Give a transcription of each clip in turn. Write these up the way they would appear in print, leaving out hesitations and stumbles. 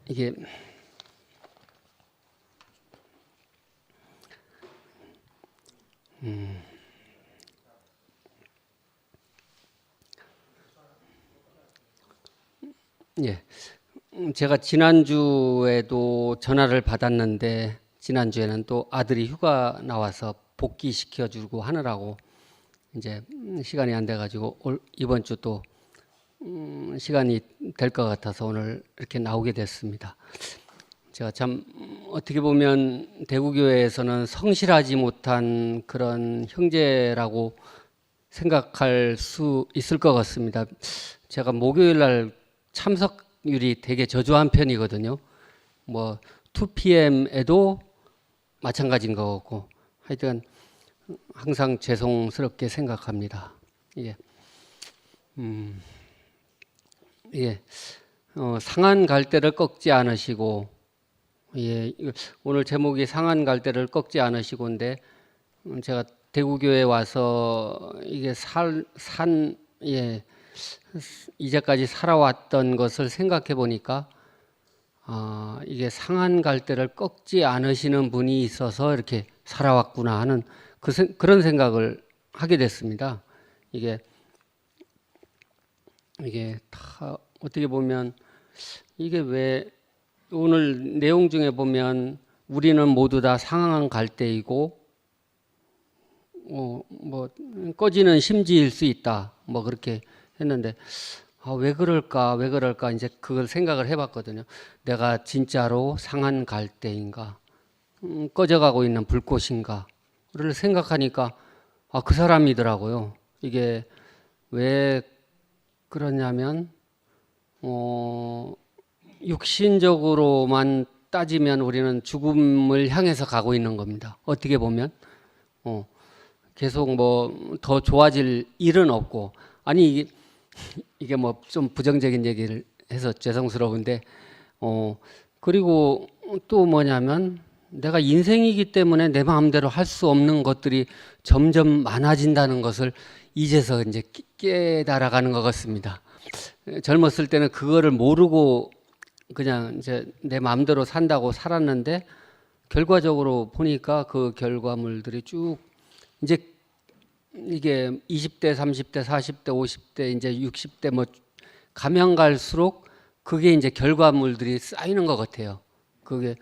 이게 예, 제가 지난주에도 전화를 받았는데 지난주에는 또 아들이 휴가 나와서 복귀시켜주고 하느라고 이제 시간이 안 돼가지고 이번 주 또 시간이 될 것 같아서 오늘 이렇게 나오게 됐습니다. 제가 참 어떻게 보면 대구교회에서는 성실하지 못한 그런 형제라고 생각할 수 있을 것 같습니다. 제가 목요일 날 참석률이 되게 저조한 편이거든요. 뭐 2PM에도 마찬가지인 것 같고 하여튼 항상 죄송스럽게 생각합니다. 예. 예. 상한 갈대를 꺾지 않으시고, 예. 오늘 제목이 상한 갈대를 꺾지 않으시고인데, 제가 대구교회 와서 이게 예. 이제까지 살아왔던 것을 생각해 보니까, 이게 상한 갈대를 꺾지 않으시는 분이 있어서 이렇게 살아왔구나 하는 그런 생각을 하게 됐습니다. 이게 다 어떻게 보면 이게 왜 오늘 내용 중에 보면 우리는 모두 다 상한 갈대이고 뭐 꺼지는 심지일 수 있다 뭐 그렇게 했는데 왜 그럴까 이제 그걸 생각을 해봤거든요. 내가 진짜로 상한 갈대인가 꺼져가고 있는 불꽃인가를 생각하니까 그 사람이더라고요. 이게 왜 그러냐면 육신적으로만 따지면 우리는 죽음을 향해서 가고 있는 겁니다. 어떻게 보면 계속 뭐 더 좋아질 일은 없고 아니 이게 뭐 좀 부정적인 얘기를 해서 죄송스러운데 그리고 또 뭐냐면 내가 인생이기 때문에 내 마음대로 할 수 없는 것들이 점점 많아진다는 것을 이제서 이제 깨달아가는 것 같습니다. 젊었을 때는 그거를 모르고 그냥 이제 내 마음대로 산다고 살았는데 결과적으로 보니까 그 결과물들이 쭉 이제 이게 20대, 30대, 40대, 50대, 이제 60대 뭐 가면 갈수록 그게 이제 결과물들이 쌓이는 것 같아요. 그게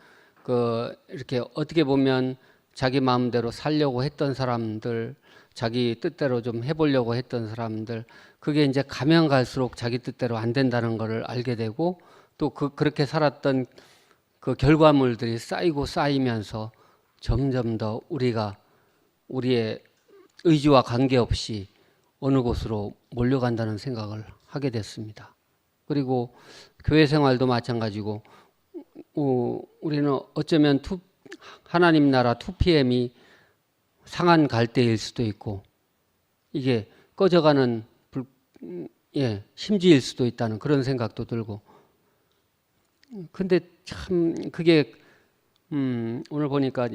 이렇게 어떻게 보면 자기 마음대로 살려고 했던 사람들, 자기 뜻대로 좀 해보려고 했던 사람들, 그게 이제 가면 갈수록 자기 뜻대로 안 된다는 것을 알게 되고 또 그렇게 살았던 그 결과물들이 쌓이고 쌓이면서 점점 더 우리의 의지와 관계없이 어느 곳으로 몰려간다는 생각을 하게 됐습니다. 그리고 교회 생활도 마찬가지고 우리는 어쩌면 하나님 나라 2PM이 상한 갈대일 수도 있고 이게 꺼져가는 심지일 수도 있다는 그런 생각도 들고 근데 참 그게 오늘 보니까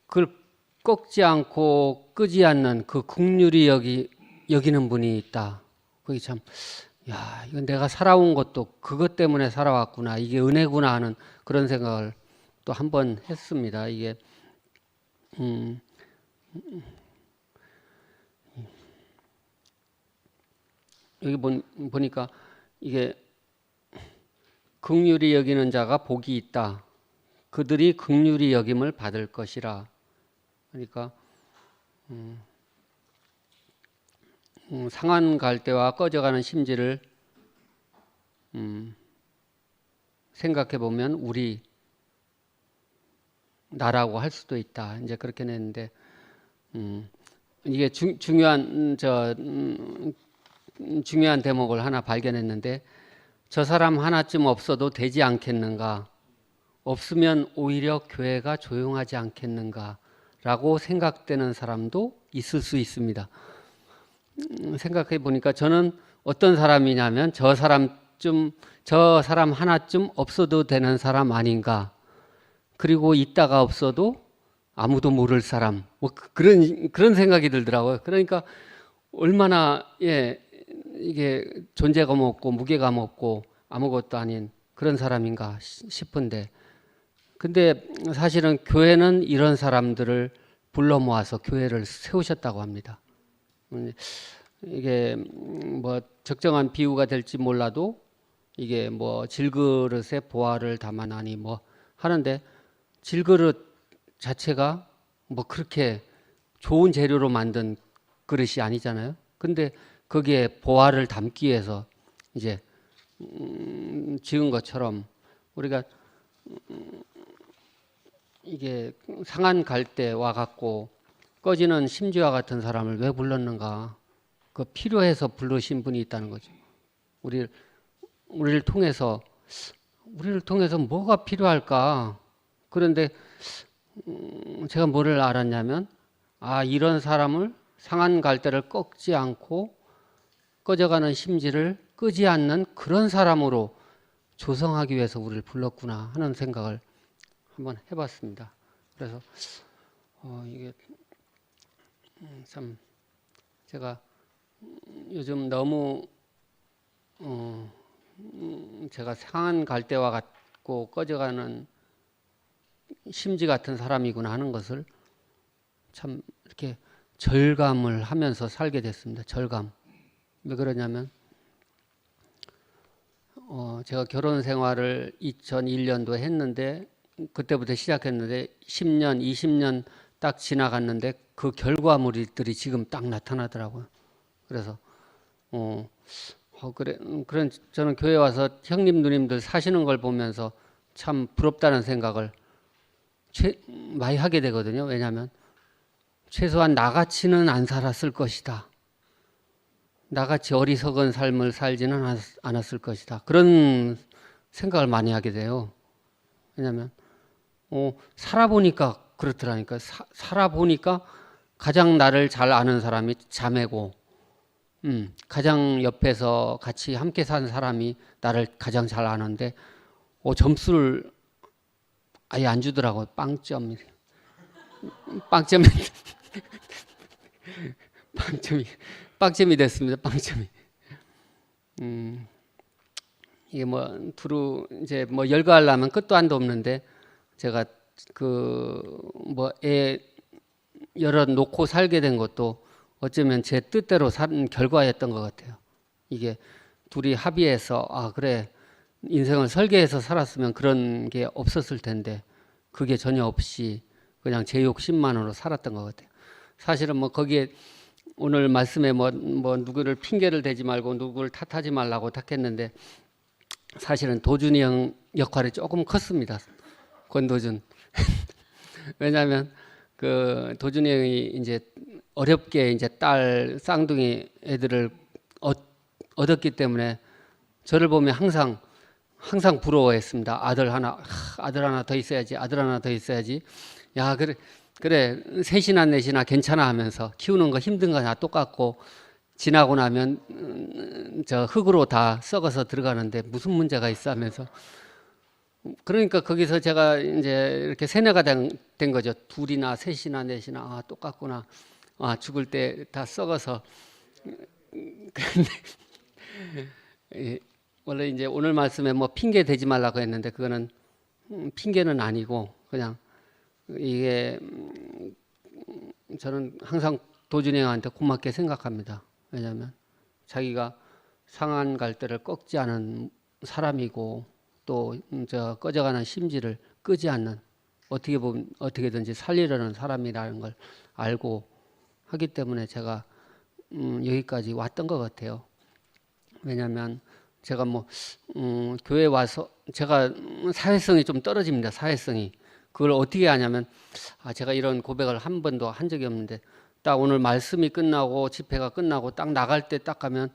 그걸 꺾지 않고 끄지 않는 그 긍휼히 여기는 분이 있다. 그게 참 이건 내가 살아온 것도 그것 때문에 살아왔구나. 이게 은혜구나 하는 그런 생각을 또 한 번 했습니다. 이게 여기 보니까 이게 긍휼히 여기는 자가 복이 있다. 그들이 긍휼히 여김을 받을 것이라. 그러니까 상한 갈대와 꺼져가는 심지를 생각해 보면 나라고 할 수도 있다. 이제 그렇게 냈는데 이게 중요한 대목을 하나 발견했는데 저 사람 하나쯤 없어도 되지 않겠는가? 없으면 오히려 교회가 조용하지 않겠는가? 라고 생각되는 사람도 있을 수 있습니다. 생각해 보니까 저는 어떤 사람이냐면 저 사람 하나쯤 없어도 되는 사람 아닌가? 그리고 있다가 없어도 아무도 모를 사람, 뭐 그런 생각이 들더라고요. 그러니까 얼마나 이게 존재감 없고 무게감 없고 아무것도 아닌 그런 사람인가 싶은데, 근데 사실은 교회는 이런 사람들을 불러 모아서 교회를 세우셨다고 합니다. 이게 뭐 적정한 비유가 될지 몰라도 이게 뭐 질그릇에 보화를 담아나니 뭐 하는데, 질그릇 자체가 뭐 그렇게 좋은 재료로 만든 그릇이 아니잖아요. 근데 거기에 보화를 담기 위해서 이제 지은 것처럼, 우리가 이게 상한 갈대와 같고 꺼지는 심지와 같은 사람을 왜 불렀는가? 그 필요해서 부르신 분이 있다는 거죠. 우리를 통해서 뭐가 필요할까? 그런데 제가 뭐를 알았냐면, 이런 사람을 상한 갈대를 꺾지 않고 꺼져가는 심지를 끄지 않는 그런 사람으로 조성하기 위해서 우리를 불렀구나 하는 생각을 한번 해봤습니다. 그래서 이게 참 제가 요즘 너무 제가 상한 갈대와 같고 꺼져가는 심지 같은 사람이구나 하는 것을 참 이렇게 절감을 하면서 살게 됐습니다. 절감. 왜 그러냐면 제가 결혼 생활을 2001년도에 했는데, 그때부터 시작했는데 10년, 20년 딱 지나갔는데 그 결과물들이 지금 딱 나타나더라고요. 그래서 그런 저는 교회 와서 형님 누님들 사시는 걸 보면서 참 부럽다는 생각을 많이 하게 되거든요. 왜냐하면 최소한 나같이는 안 살았을 것이다. 나같이 어리석은 삶을 살지는 않았을 것이다. 그런 생각을 많이 하게 돼요. 왜냐하면 살아보니까 그렇더라니까. 살아보니까 가장 나를 잘 아는 사람이 자매고, 가장 옆에서 같이 함께 산 사람이 나를 가장 잘 아는데 점수를 아예 안 주더라고요. 빵점이 빵점이 됐습니다. 빵점이. 이게 뭐 두루 이제 뭐 열거하려면 끝도 한도 없는데, 제가 애 열어 놓고 살게 된 것도 어쩌면 제 뜻대로 산 결과였던 것 같아요. 이게 둘이 합의해서 그래, 인생을 설계해서 살았으면 그런 게 없었을 텐데 그게 전혀 없이 그냥 제 욕심만으로 살았던 것 같아요. 사실은 뭐 거기에 오늘 말씀에 뭐 누구를 핑계를 대지 말고 누구를 탓하지 말라고 딱 했는데, 사실은 도준이 형 역할이 조금 컸습니다. 권도준. 왜냐하면 그 도준이 형이 이제 어렵게 이제 딸 쌍둥이 애들을 얻었기 때문에 저를 보면 항상 부러워했습니다. 아들 하나 더 있어야지. 아들 하나 더 있어야지. 야, 그래 셋이나 넷이나 괜찮아 하면서, 키우는 거 힘든 거 다 똑같고 지나고 나면 저 흙으로 다 썩어서 들어가는데 무슨 문제가 있어 하면서, 그러니까 거기서 제가 이제 이렇게 세뇌가 된 거죠. 둘이나 셋이나 넷이나 똑같구나. 죽을 때 다 썩어서. 근데 원래 이제 오늘 말씀에 뭐 핑계 대지 말라고 했는데, 그거는 핑계는 아니고 그냥 이게 저는 항상 도준이 형한테 고맙게 생각합니다. 왜냐하면 자기가 상한 갈대를 꺾지 않은 사람이고, 또 저 꺼져가는 심지를 끄지 않는, 어떻게 보면 어떻게든지 살리려는 사람이라는 걸 알고 하기 때문에 제가 여기까지 왔던 것 같아요. 왜냐하면 제가 교회 와서 제가 사회성이 좀 떨어집니다. 사회성이. 그걸 어떻게 하냐면, 제가 이런 고백을 한 번도 한 적이 없는데, 딱 오늘 말씀이 끝나고 집회가 끝나고 딱 나갈 때 딱 가면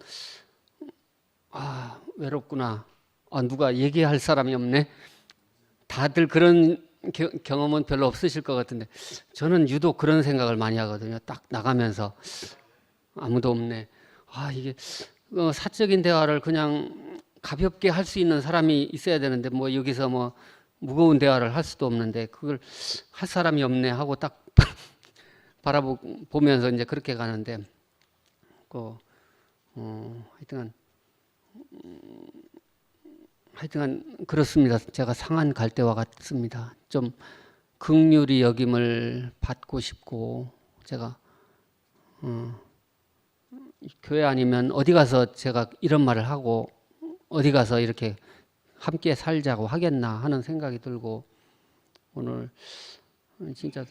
외롭구나. 누가 얘기할 사람이 없네. 다들 그런 경험은 별로 없으실 것 같은데, 저는 유독 그런 생각을 많이 하거든요. 딱 나가면서 아무도 없네. 이게 사적인 대화를 그냥 가볍게 할 수 있는 사람이 있어야 되는데, 여기서 무거운 대화를 할 수도 없는데 그걸 할 사람이 없네 하고 딱 바라보면서 이제 그렇게 가는데, 하여튼간 그렇습니다. 제가 상한 갈대와 같습니다. 좀 긍휼히 여김을 받고 싶고, 제가 교회 아니면 어디 가서 제가 이런 말을 하고 어디 가서 이렇게 함께 살자고 하겠나 하는 생각이 들고, 오늘 진짜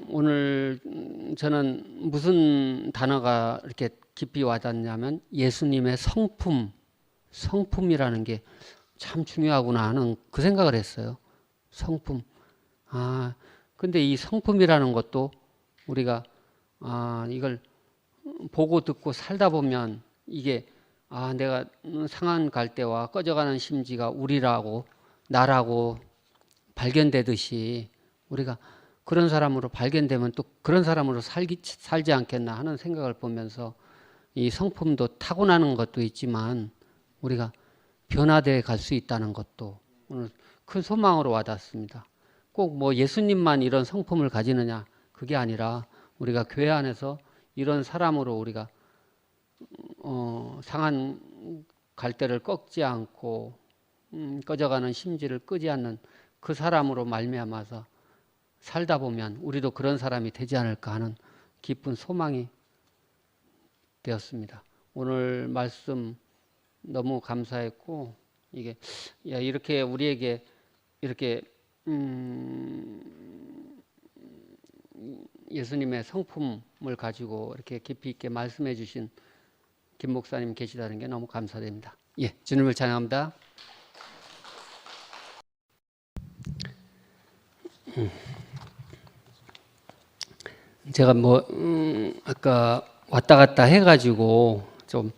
오늘 저는 무슨 단어가 이렇게 깊이 와닿냐면 예수님의 성품이라는 게 참 중요하구나 하는 그 생각을 했어요. 성품. 근데 이 성품이라는 것도 우리가 이걸 보고 듣고 살다 보면 이게 내가 상한 갈대와 꺼져가는 심지가 우리라고 나라고 발견되듯이 우리가 그런 사람으로 발견되면 또 그런 사람으로 살지 않겠나 하는 생각을 보면서 이 성품도 타고나는 것도 있지만 우리가 변화되어 갈 수 있다는 것도 오늘 큰 소망으로 와닿습니다. 꼭 뭐 예수님만 이런 성품을 가지느냐 그게 아니라 우리가 교회 안에서 이런 사람으로 우리가 상한 갈대를 꺾지 않고 꺼져가는 심지를 끄지 않는 그 사람으로 말미암아서 살다 보면 우리도 그런 사람이 되지 않을까 하는 깊은 소망이 되었습니다. 오늘 말씀 너무 감사했고, 이게 이렇게 우리에게 이렇게 예수님의 성품을 가지고 이렇게 깊이 있게 말씀해 주신 김 목사님 계시다는 게 너무 감사됩니다. 주님을 찬양합니다. 제가 아까 왔다 갔다 해가지고 좀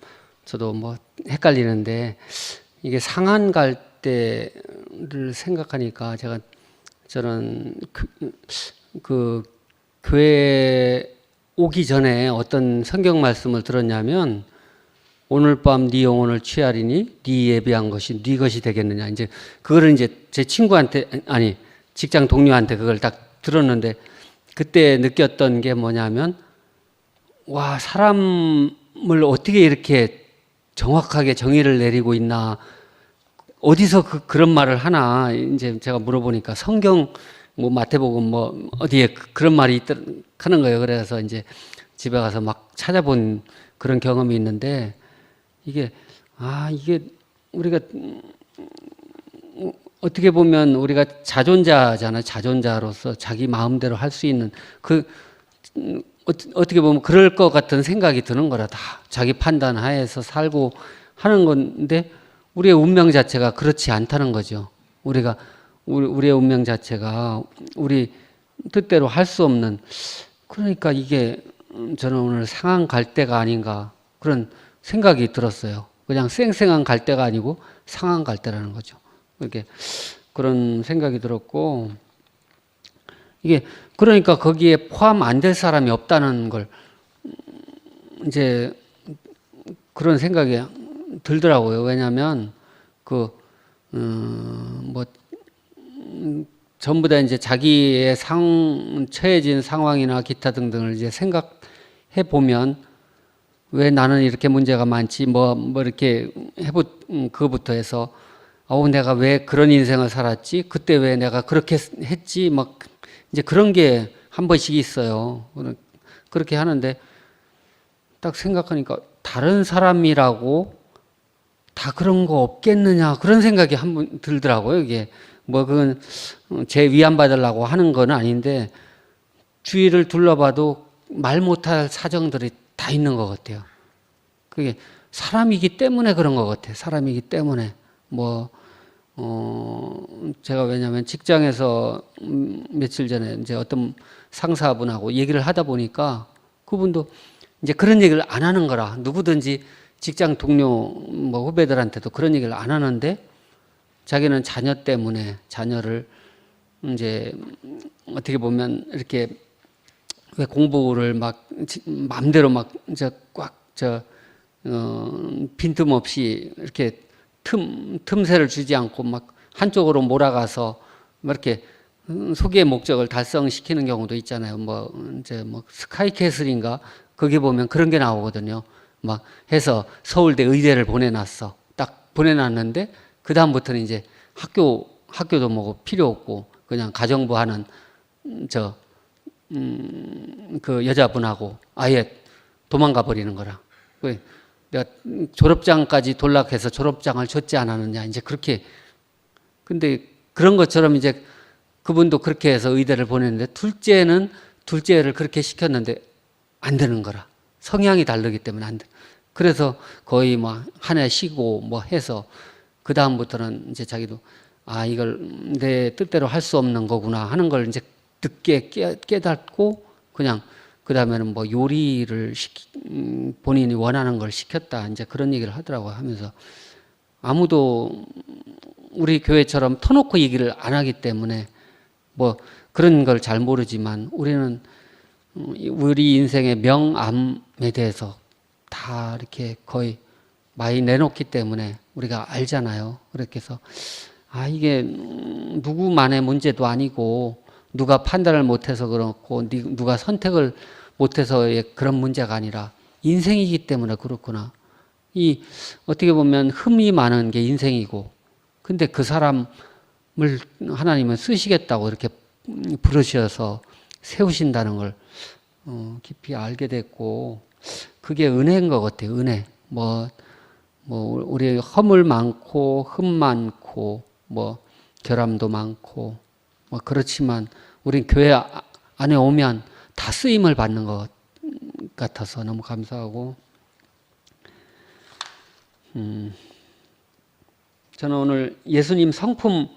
저도 헷갈리는데, 이게 상한 갈대를 생각하니까 저는 그 교회 오기 전에 어떤 성경 말씀을 들었냐면, 오늘 밤 네 영혼을 취하리니 네 예비한 것이 네 것이 되겠느냐. 이제 그거를 이제 제 친구한테 직장 동료한테 그걸 딱 들었는데, 그때 느꼈던 게 뭐냐면, 사람을 어떻게 이렇게 정확하게 정의를 내리고 있나, 어디서 그런 말을 하나 이제 제가 물어보니까 성경 마태복음 어디에 그런 말이 있다 하는 거예요. 그래서 이제 집에 가서 막 찾아본 그런 경험이 있는데, 이게 우리가 어떻게 보면 우리가 자존자잖아요. 자존자로서 자기 마음대로 할 수 있는 어떻게 보면 그럴 것 같은 생각이 드는 거라, 다 자기 판단 하에서 살고 하는 건데, 우리의 운명 자체가 그렇지 않다는 거죠. 우리의 운명 자체가 우리 뜻대로 할 수 없는, 그러니까 이게 저는 오늘 상한 갈대가 아닌가 그런 생각이 들었어요. 그냥 쌩쌩한 갈대가 아니고 상한 갈대라는 거죠. 이렇게 그런 생각이 들었고, 이게 그러니까 거기에 포함 안 될 사람이 없다는 걸 이제 그런 생각이 들더라고요. 왜냐하면 전부 다 이제 자기의 처해진 상황이나 기타 등등을 이제 생각해 보면, 왜 나는 이렇게 문제가 많지, 이렇게 그거부터 해서 내가 왜 그런 인생을 살았지, 그때 왜 내가 그렇게 했지, 이제 그런 게 한 번씩 있어요. 그렇게 하는데 딱 생각하니까 다른 사람이라고 다 그런 거 없겠느냐 그런 생각이 한번 들더라고요. 이게 그건 제 위안 받으려고 하는 건 아닌데, 주위를 둘러봐도 말 못할 사정들이 다 있는 것 같아요. 그게 사람이기 때문에 그런 것 같아요. 사람이기 때문에 제가 왜냐하면 직장에서 며칠 전에 이제 어떤 상사분하고 얘기를 하다 보니까 그분도 이제 그런 얘기를 안 하는 거라, 누구든지 직장 동료 후배들한테도 그런 얘기를 안 하는데, 자기는 자녀 때문에 자녀를 이제 어떻게 보면 이렇게 왜 공부를 마음대로 빈틈없이 이렇게 틈새를 주지 않고 한쪽으로 몰아가서 이렇게 소기의 목적을 달성시키는 경우도 있잖아요. 이제 스카이캐슬인가 거기 보면 그런 게 나오거든요. 막 해서 서울대 의대를 보내놨어. 딱 보내놨는데 그 다음부터는 이제 학교도 뭐 필요 없고 그냥 가정부 하는 그 여자분하고 아예 도망가 버리는 거라. 내가 졸업장까지 돌락해서 졸업장을 줬지 않았느냐. 이제 그렇게. 근데 그런 것처럼 이제 그분도 그렇게 해서 의대를 보냈는데 둘째를 그렇게 시켰는데 안 되는 거라. 성향이 다르기 때문에 안 돼. 그래서 거의 뭐 한 해 쉬고 뭐 해서 그 다음부터는 이제 자기도 이걸 내 뜻대로 할 수 없는 거구나 하는 걸 이제 늦게 깨닫고 그냥 그 다음에는 뭐 요리를 본인이 원하는 걸 시켰다 이제 그런 얘기를 하더라고요. 하면서 아무도 우리 교회처럼 터놓고 얘기를 안 하기 때문에 뭐 그런 걸 잘 모르지만 우리는 우리 인생의 명암에 대해서 다 이렇게 거의 많이 내놓기 때문에 우리가 알잖아요. 그렇게 해서 이게 누구만의 문제도 아니고 누가 판단을 못해서 그렇고 누가 선택을 못해서의 그런 문제가 아니라 인생이기 때문에 그렇구나. 어떻게 보면 흠이 많은 게 인생이고 근데 그 사람을 하나님은 쓰시겠다고 이렇게 부르셔서 세우신다는 걸 깊이 알게 됐고 그게 은혜인 것 같아요. 은혜. 우리 허물 많고 흠 많고 결함도 많고 그렇지만 우린 교회 안에 오면 다 쓰임을 받는 것 같아서 너무 감사하고 저는 오늘 예수님 성품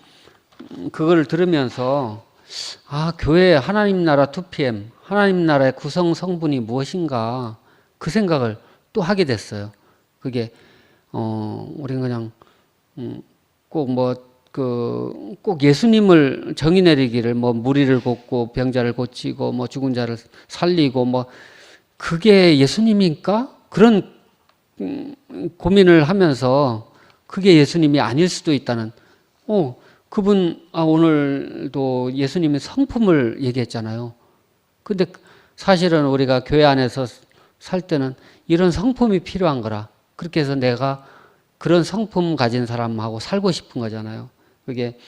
그걸 들으면서 교회 하나님 나라 2PM 하나님 나라의 구성 성분이 무엇인가 그 생각을 또 하게 됐어요. 그게 우리는 그냥 꼭 예수님을 정의 내리기를 무리를 걷고 병자를 고치고 죽은 자를 살리고 그게 예수님입니까? 그런 고민을 하면서 그게 예수님이 아닐 수도 있다는 그분 오늘도 예수님의 성품을 얘기했잖아요. 근데 사실은 우리가 교회 안에서 살 때는 이런 성품이 필요한 거라. 그렇게 해서 내가 그런 성품 가진 사람하고 살고 싶은 거잖아요. 그게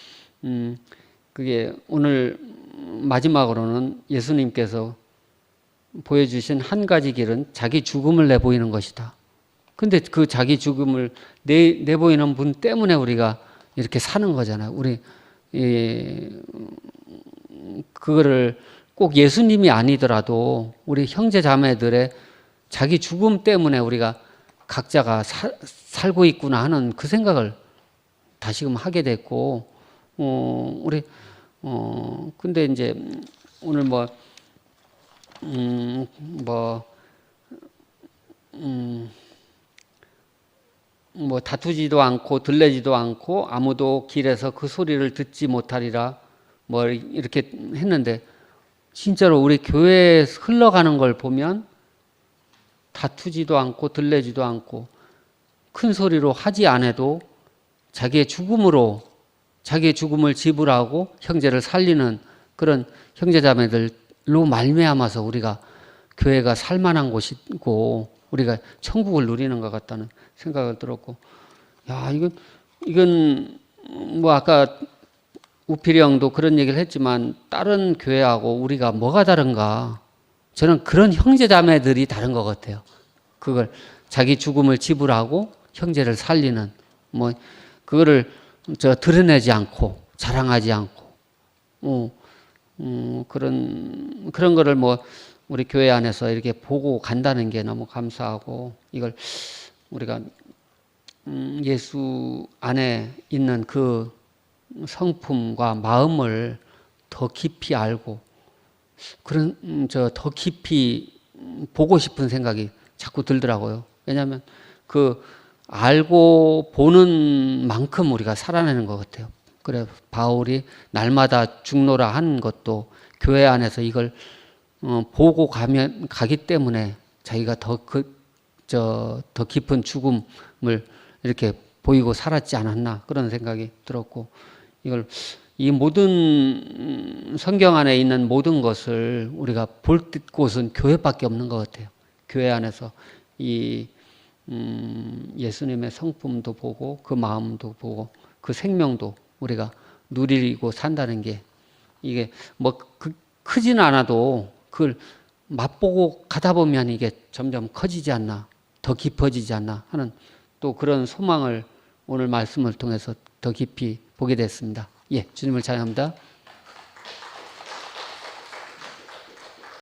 오늘 마지막으로는 예수님께서 보여주신 한 가지 길은 자기 죽음을 내보이는 것이다. 근데 그 자기 죽음을 내보이는 분 때문에 우리가 이렇게 사는 거잖아요. 우리 그거를 꼭 예수님이 아니더라도 우리 형제 자매들의 자기 죽음 때문에 우리가 각자가 살고 있구나 하는 그 생각을 다시금 하게 됐고 근데 이제 오늘 다투지도 않고 들레지도 않고 아무도 길에서 그 소리를 듣지 못하리라 이렇게 했는데 진짜로 우리 교회에 흘러가는 걸 보면 다투지도 않고 들레지도 않고 큰 소리로 하지 않아도 자기의 죽음으로 자기의 죽음을 지불하고 형제를 살리는 그런 형제자매들로 말미암아서 우리가 교회가 살만한 곳이고 우리가 천국을 누리는 것 같다는 생각을 들었고 이건 아까 우필이 형도 그런 얘기를 했지만 다른 교회하고 우리가 뭐가 다른가 저는 그런 형제자매들이 다른 것 같아요. 그걸 자기 죽음을 지불하고 형제를 살리는 그거를 드러내지 않고 자랑하지 않고 그런 거를 우리 교회 안에서 이렇게 보고 간다는 게 너무 감사하고 이걸 우리가 예수 안에 있는 그 성품과 마음을 더 깊이 알고 더 깊이 보고 싶은 생각이 자꾸 들더라고요. 왜냐하면 알고 보는 만큼 우리가 살아내는 것 같아요. 그래 바울이 날마다 죽노라 한 것도 교회 안에서 이걸 보고 가기 때문에 자기가 더 깊은 죽음을 이렇게 보이고 살았지 않았나 그런 생각이 들었고 이 모든 성경 안에 있는 모든 것을 우리가 볼 곳은 교회밖에 없는 것 같아요. 교회 안에서 이 예수님의 성품도 보고 그 마음도 보고 그 생명도 우리가 누리고 산다는 게 이게 뭐 크지는 않아도 그걸 맛보고 가다 보면 이게 점점 커지지 않나, 더 깊어지지 않나 하는 또 그런 소망을 오늘 말씀을 통해서 더 깊이 보게 됐습니다. 예, 주님을 찬양합니다.